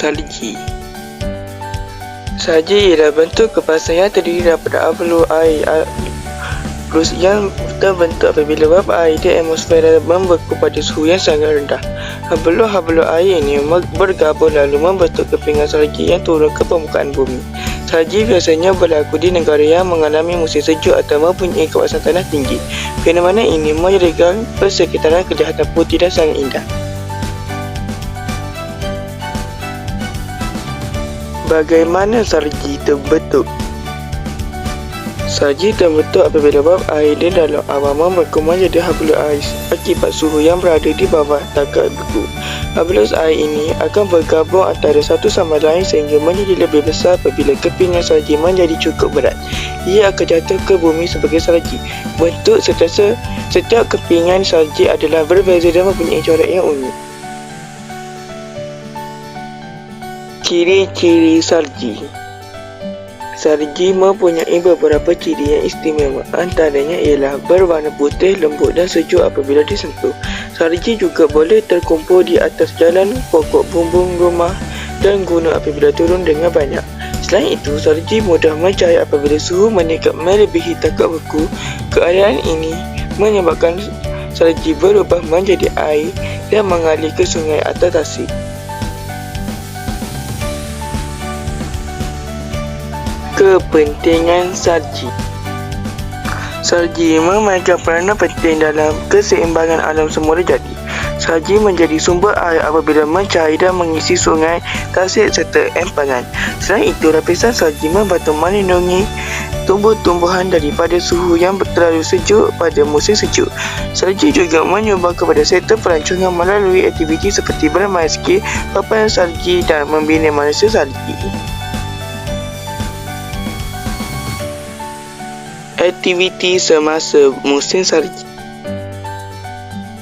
salji. Salji ialah bentuk kepasan yang terdiri daripada abu air yang terbentuk apabila wap air di atmosfera membeku pada suhu yang sangat rendah. Hablu air ini bergabung lalu membentuk kepingan salji yang turun ke permukaan bumi. Salji biasanya berlaku di negara yang mengalami musim sejuk atau mempunyai kawasan tanah tinggi. Fenomena ini menjadikan persekitaran kelihatan putih dan sangat indah. Bagaimana salji terbentuk? Salji terbentuk apabila wap air di dalam awan membeku menjadi hablu ais akibat suhu yang berada di bawah takar beku. Hablu air ini akan bergabung antara satu sama lain sehingga menjadi lebih besar apabila kepingan salji menjadi cukup berat. Ia akan jatuh ke bumi sebagai salji. Bentuk setiap kepingan salji adalah berbeza dan mempunyai corak yang unik. Ciri-ciri salji. Salji mempunyai beberapa ciri yang istimewa. Antaranya ialah berwarna putih, lembut dan sejuk apabila disentuh. Salji juga boleh terkumpul di atas jalan, pokok, bumbung rumah dan gunung apabila turun dengan banyak. Selain itu, salji mudah mencair apabila suhu meningkat melebihi takar beku. Keadaan ini menyebabkan salji berubah menjadi air dan mengalir ke sungai atau tasik. Kepentingan salji. Salji memainkan peranan penting dalam keseimbangan alam semula jadi. Salji menjadi sumber air apabila mencair dan mengisi sungai, tasik serta empangan. Selain itu, lapisan salji membantu melindungi tumbuh-tumbuhan daripada suhu yang terlalu sejuk pada musim sejuk. Salji juga menyumbang kepada sektor pelancongan melalui aktiviti seperti bermain ski, paparan salji dan membina manusia salji. Aktiviti semasa musim salji.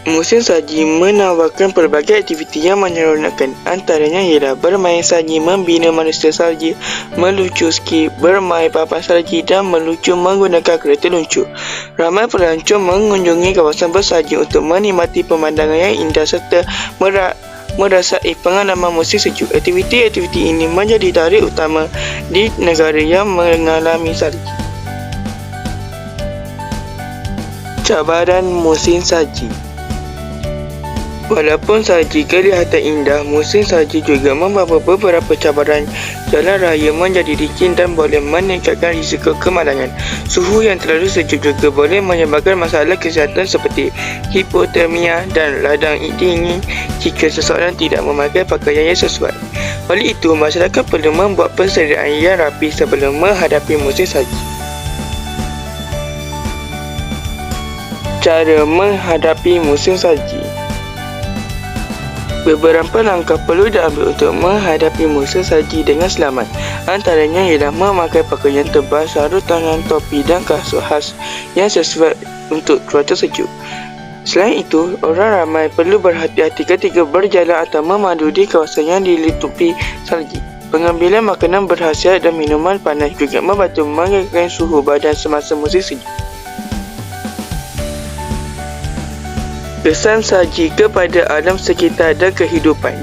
Musim salji menawarkan pelbagai aktiviti yang menyeronokkan. Antaranya ialah bermain salji, membina manusia salji, meluncur ski, bermain papan salji dan meluncur menggunakan kereta luncur. Ramai pelancong mengunjungi kawasan bersalji untuk menikmati pemandangan yang indah serta merasai pengalaman musim sejuk. Aktiviti-aktiviti ini menjadi tarik utama di negara yang mengalami salji. Cabaran musim salji. Walaupun salji kelihatan indah, musim salji juga membawa beberapa cabaran. Jalan raya menjadi licin dan boleh meningkatkan risiko kemalangan. Suhu yang terlalu sejuk juga boleh menyebabkan masalah kesihatan seperti hipotermia dan radang dingin jika seseorang tidak memakai pakaian yang sesuai. Oleh itu, masyarakat perlu membuat persediaan yang rapi sebelum menghadapi musim salji. Cara menghadapi musim salji. Beberapa langkah perlu diambil untuk menghadapi musim salji dengan selamat. Antaranya ialah memakai pakaian tebal, sarung tangan, topi dan kasut khas yang sesuai untuk cuaca sejuk. Selain itu, orang ramai perlu berhati-hati ketika berjalan atau memandu di kawasan yang diliputi salji. Pengambilan makanan berkhasiat dan minuman panas juga membantu mengekalkan suhu badan semasa musim sejuk. Kesan salji kepada alam sekitar dan kehidupan.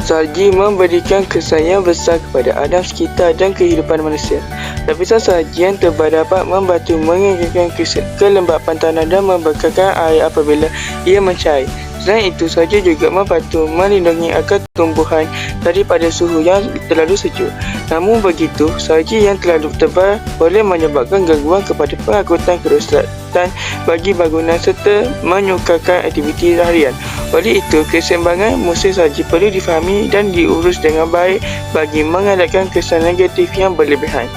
Salji memberikan kesan yang besar kepada alam sekitar dan kehidupan manusia. Lapisan salji yang tebal dapat membantu mengekalkan kelembapan tanah dan membekalkan air apabila ia mencair. Selain itu, salji juga membantu melindungi akar tumbuhan daripada suhu yang terlalu sejuk. Namun begitu, salji yang terlalu tebal boleh menyebabkan gangguan kepada pengangkutan kerosakan bagi bangunan serta menyukarkan aktiviti harian. Oleh itu, keseimbangan musim salji perlu difahami dan diurus dengan baik bagi mengelakkan kesan negatif yang berlebihan.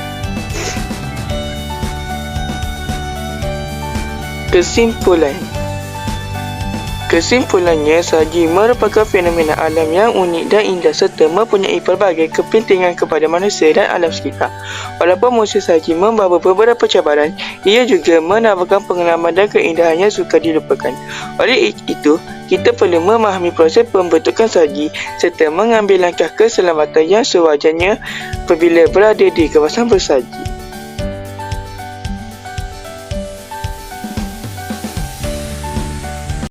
Kesimpulannya, salji merupakan fenomena alam yang unik dan indah serta mempunyai pelbagai kepentingan kepada manusia dan alam sekitar. Walaupun musim salji membawa beberapa cabaran, ia juga menawarkan pengalaman dan keindahan yang sukar dilupakan. Oleh itu, kita perlu memahami proses pembentukan salji serta mengambil langkah keselamatan yang sewajarnya apabila berada di kawasan bersalji.